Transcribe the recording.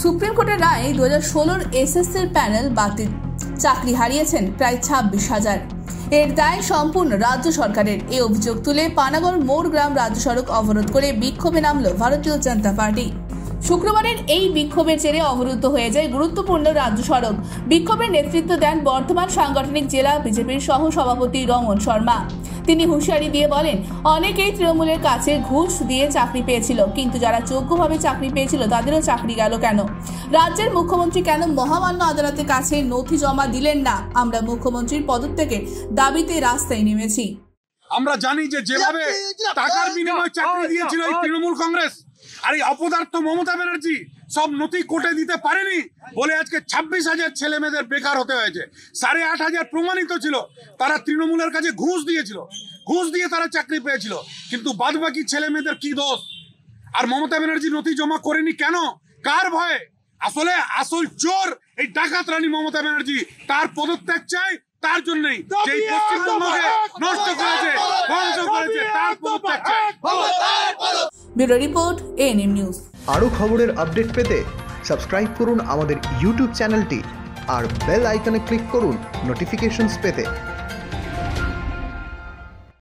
Supreme কোর্টের রায়ে 2016 এসএসসির প্যানেল বাতিল, চাকরি হারিয়েছেন প্রায় 26,000। এর দায় সম্পূর্ণ রাজ্য সরকারের। এই অভিযোগ তুলে পানাগড় মোড়গ্রাম রাজ্য সড়ক অবরোধ করে বিক্ষোভে নামল ভারতীয় জনতা পার্টি। শুক্রবারের এই বিক্ষোভের জেরে অবরুদ্ধ হয়ে যায় গুরুত্বপূর্ণ রাজ্য সড়ক। বিক্ষোভের নেতৃত্ব দেন বর্তমান সাংগঠনিক জেলা বিজেপির সহ সভাপতি রমন শর্মা। তিনি হুঁশিয়ারি দিয়ে বলেন, অনেকেই তৃণমূলের কাছে ঘুষ দিয়ে চাকরি পেয়েছিল, কিন্তু যারা যোগ্যভাবে চাকরি পেয়েছিল তাদেরও চাকরি গেল কেন? রাজ্যের মুখ্যমন্ত্রী কেন মহামান্য আদালতের কাছে নথি জমা দিলেন না? আমরা মুখ্যমন্ত্রীর পদত্যাগের দাবিতে রাস্তায় নেমেছি। আমরা জানি যে যেভাবে টাকার বিনিময়ে চাকরি দিয়েছিল এই তৃণমূল কংগ্রেস আর এই অপদার্থ মমতা ব্যানার্জি সব নথি কোর্টে দিতে পারেনি বলে আজকে 26,000 ছেলে মেয়েদের বেকার হতে হয়েছে। 8,500 প্রমাণিত ছিল তারা তৃণমূলের কাছে ঘুষ দিয়েছিল, ঘুষ দিয়ে তারা চাকরি পেয়েছিল, কিন্তু বাদবাকি ছেলে মেয়েদের কি দোষ? আর মমতা ব্যানার্জি নথি জমা করেনি কেন? কার ভয়ে? আসলে আসল চোর এই ডাকাত রানী মমতা ব্যানার্জি। তার পদত্যাগ চাই, তার জন্যই যেই পশ্চিমবঙ্গকে নষ্ট করেছে, ধ্বংস করেছে, তার পদত্যাগ চাই। Bureau report, ANM news. আরও খবরের আপডেট পেতে সাবস্ক্রাইব করুন আমাদের ইউটিউব চ্যানেলটি আর বেল আইকনে ক্লিক করুন নোটিফিকেশনস পেতে।